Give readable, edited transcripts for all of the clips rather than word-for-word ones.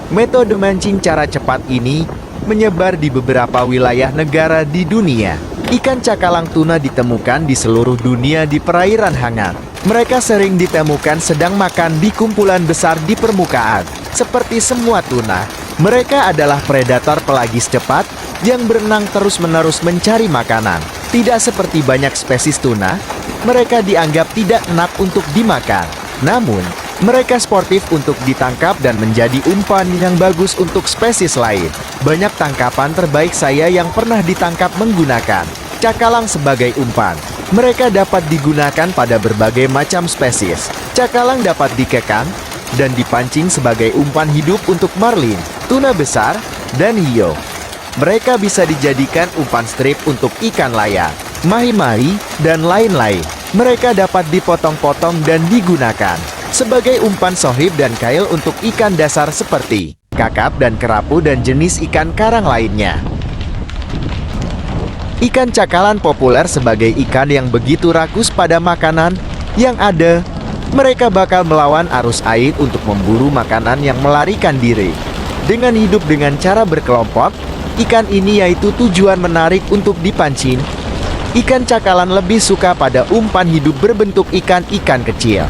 Metode mancing cara cepat ini menyebar di beberapa wilayah negara di dunia. Ikan cakalang tuna ditemukan di seluruh dunia di perairan hangat. Mereka sering ditemukan sedang makan di kumpulan besar di permukaan. Seperti semua tuna, mereka adalah predator pelagis cepat yang berenang terus-menerus mencari makanan. Tidak seperti banyak spesies tuna, mereka dianggap tidak enak untuk dimakan. Namun, mereka sportif untuk ditangkap dan menjadi umpan yang bagus untuk spesies lain. Banyak tangkapan terbaik saya yang pernah ditangkap menggunakan cakalang sebagai umpan. Mereka dapat digunakan pada berbagai macam spesies. Cakalang dapat dikekang dan dipancing sebagai umpan hidup untuk marlin, tuna besar, dan hiu. Mereka bisa dijadikan umpan strip untuk ikan layar, mahi-mahi, dan lain-lain. Mereka dapat dipotong-potong dan digunakan sebagai umpan sohib dan kail untuk ikan dasar seperti kakap dan kerapu dan jenis ikan karang lainnya. Ikan cakalang populer sebagai ikan yang begitu rakus pada makanan yang ada. Mereka bakal melawan arus air untuk memburu makanan yang melarikan diri. Dengan hidup dengan cara berkelompok, ikan ini yaitu tujuan menarik untuk dipancing. Ikan cakalang lebih suka pada umpan hidup berbentuk ikan-ikan kecil,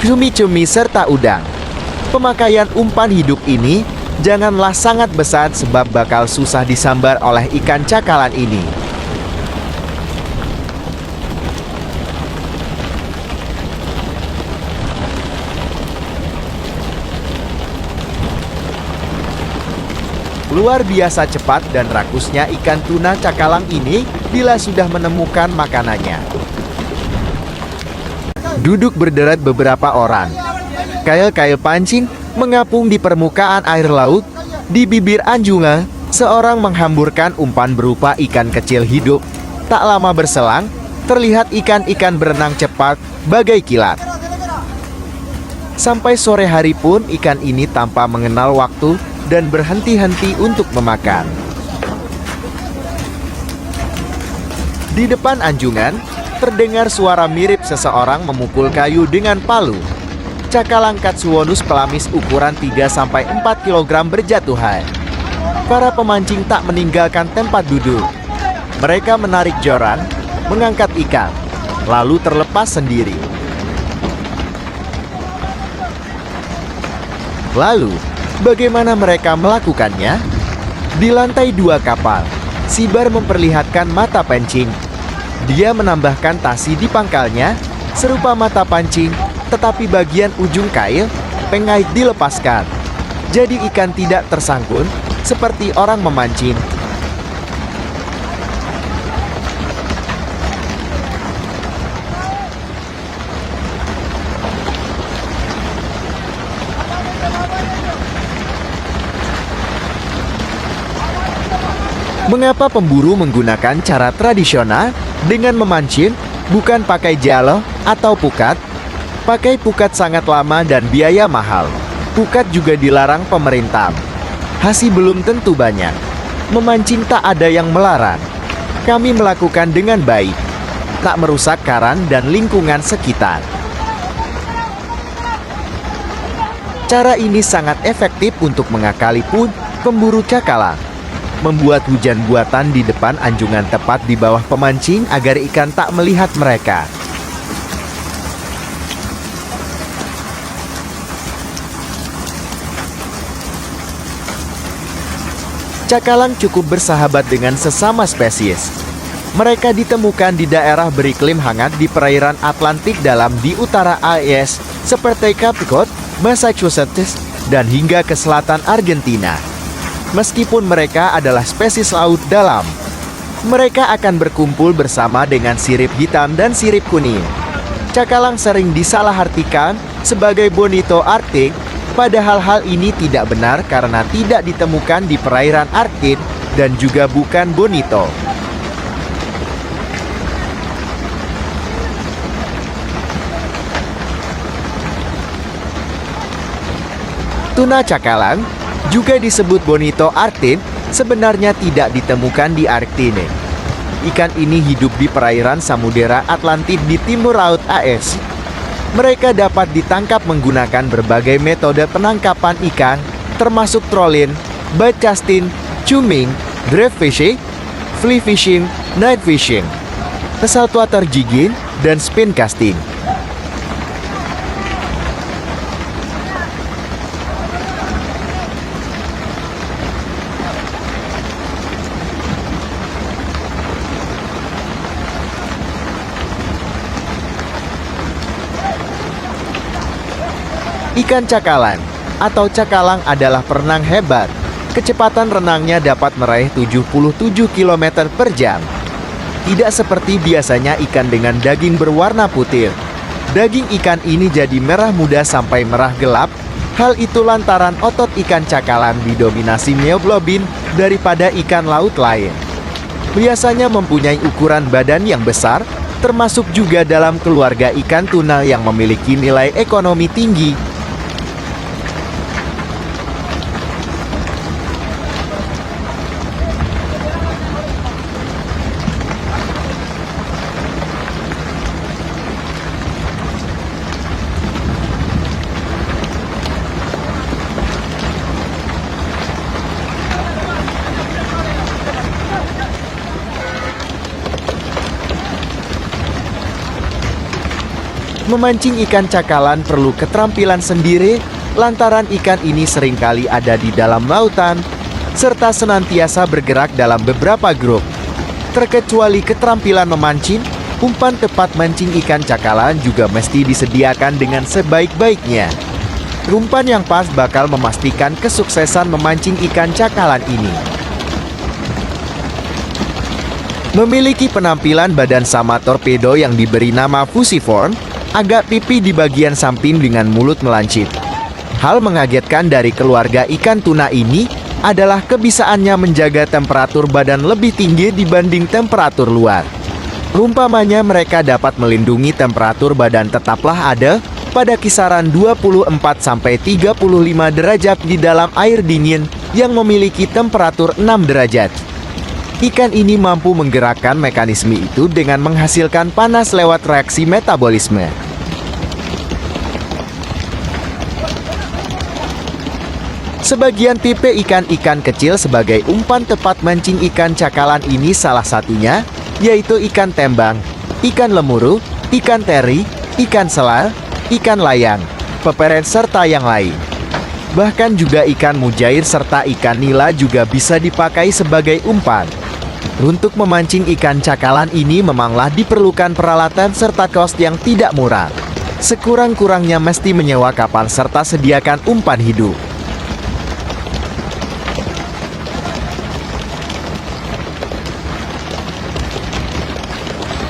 cumi-cumi serta udang. Pemakaian umpan hidup ini janganlah sangat besar sebab bakal susah disambar oleh ikan cakalang ini. Luar biasa cepat dan rakusnya ikan tuna cakalang ini bila sudah menemukan makanannya. Duduk berderet beberapa orang. Kail-kail pancing mengapung di permukaan air laut. Di bibir anjungan, seorang menghamburkan umpan berupa ikan kecil hidup. Tak lama berselang, terlihat ikan-ikan berenang cepat bagai kilat. Sampai sore hari pun ikan ini tanpa mengenal waktu dan berhenti-henti untuk memakan. Di depan anjungan, terdengar suara mirip seseorang memukul kayu dengan palu. Cakalang Katsuwonus pelamis ukuran 3-4 kg berjatuhan. Para pemancing tak meninggalkan tempat duduk. Mereka menarik joran, mengangkat ikan, lalu terlepas sendiri. Lalu, bagaimana mereka melakukannya? Di lantai 2 kapal, Sibar memperlihatkan mata pancing. Dia menambahkan tasi di pangkalnya, serupa mata pancing, tetapi bagian ujung kail, pengait dilepaskan. Jadi ikan tidak tersangkut, seperti orang memancing. Mengapa pemburu menggunakan cara tradisional dengan memancing, bukan pakai jalo atau pukat? Pakai pukat sangat lama dan biaya mahal. Pukat juga dilarang pemerintah. Hasil belum tentu banyak. Memancing tak ada yang melarang. Kami melakukan dengan baik, tak merusak karang dan lingkungan sekitar. Cara ini sangat efektif untuk mengakali pun pemburu cakalang. Membuat hujan buatan di depan anjungan tepat di bawah pemancing agar ikan tak melihat mereka. Cakalang cukup bersahabat dengan sesama spesies. Mereka ditemukan di daerah beriklim hangat di perairan Atlantik dalam di utara AS seperti Cape Cod, Massachusetts, dan hingga ke selatan Argentina. Meskipun mereka adalah spesies laut dalam, mereka akan berkumpul bersama dengan sirip hitam dan sirip kuning. Cakalang sering disalahartikan sebagai bonito Arktik, padahal hal ini tidak benar karena tidak ditemukan di perairan Arktik dan juga bukan bonito. Tuna cakalang, juga disebut bonito Arktik, sebenarnya tidak ditemukan di Arktik. Ikan ini hidup di perairan Samudera Atlantik di timur laut AS. Mereka dapat ditangkap menggunakan berbagai metode penangkapan ikan, termasuk trolling, bait casting, cuming, drift fishing, fly fishing, night fishing, saltwater jigging, dan spin casting. Ikan cakalang atau cakalang adalah perenang hebat. Kecepatan renangnya dapat meraih 77 km per jam. Tidak seperti biasanya ikan dengan daging berwarna putih. Daging ikan ini jadi merah muda sampai merah gelap. Hal itu lantaran otot ikan cakalang didominasi mioglobin daripada ikan laut lain. Biasanya mempunyai ukuran badan yang besar, termasuk juga dalam keluarga ikan tuna yang memiliki nilai ekonomi tinggi. Memancing ikan cakalang perlu keterampilan sendiri, lantaran ikan ini seringkali ada di dalam lautan, serta senantiasa bergerak dalam beberapa grup. Terkecuali keterampilan memancing, umpan tepat mancing ikan cakalang juga mesti disediakan dengan sebaik-baiknya. Umpan yang pas bakal memastikan kesuksesan memancing ikan cakalang ini. Memiliki penampilan badan sama torpedo yang diberi nama fusiform, agak pipi di bagian samping dengan mulut melancip. Hal mengagetkan dari keluarga ikan tuna ini adalah kebisaannya menjaga temperatur badan lebih tinggi dibanding temperatur luar. Umpamanya mereka dapat melindungi temperatur badan tetaplah ada pada kisaran 24-35 derajat di dalam air dingin yang memiliki temperatur 6 derajat. Ikan ini mampu menggerakkan mekanisme itu dengan menghasilkan panas lewat reaksi metabolisme. Sebagian tipe ikan-ikan kecil sebagai umpan tepat mancing ikan cakalang ini salah satunya, yaitu ikan tembang, ikan lemuru, ikan teri, ikan selar, ikan layang, peperet, serta yang lain. Bahkan juga ikan mujair serta ikan nila juga bisa dipakai sebagai umpan. Untuk memancing ikan cakalang ini memanglah diperlukan peralatan serta kos yang tidak murah. Sekurang-kurangnya mesti menyewa kapal serta sediakan umpan hidup.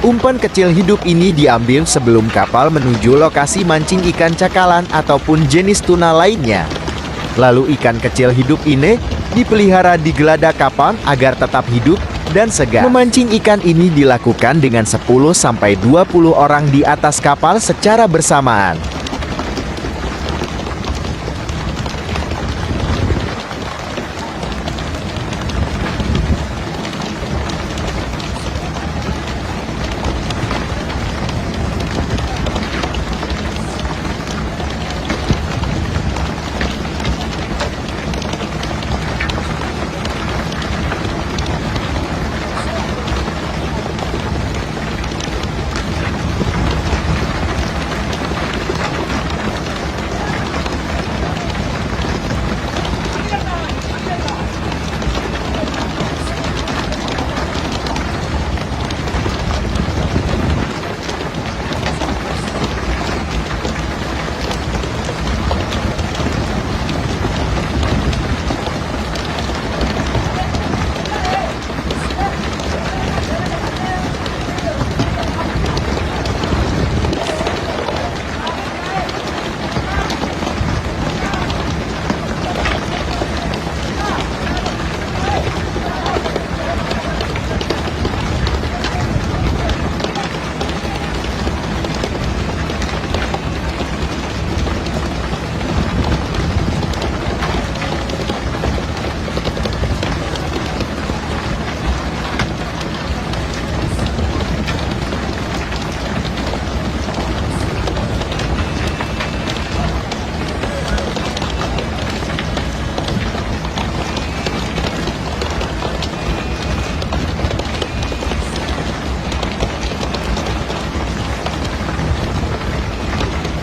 Umpan kecil hidup ini diambil sebelum kapal menuju lokasi mancing ikan cakalang ataupun jenis tuna lainnya. Lalu ikan kecil hidup ini dipelihara di geladak kapal agar tetap hidup dan segar. Memancing ikan ini dilakukan dengan 10-20 orang di atas kapal secara bersamaan.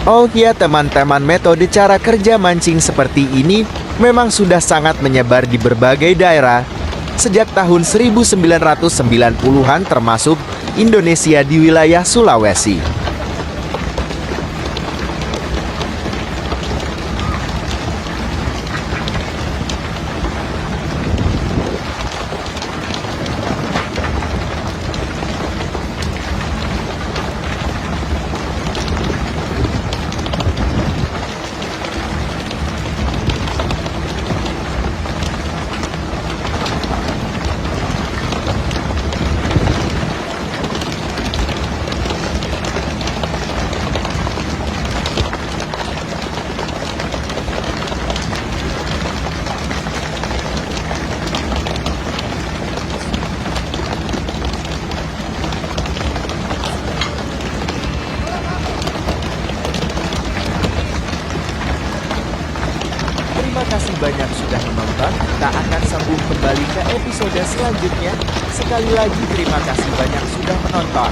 Oh ya teman-teman, metode cara kerja mancing seperti ini memang sudah sangat menyebar di berbagai daerah sejak tahun 1990-an termasuk Indonesia di wilayah Sulawesi. Terima kasih banyak sudah menonton. Kita akan sambung kembali ke episode selanjutnya. Sekali lagi terima kasih banyak sudah menonton.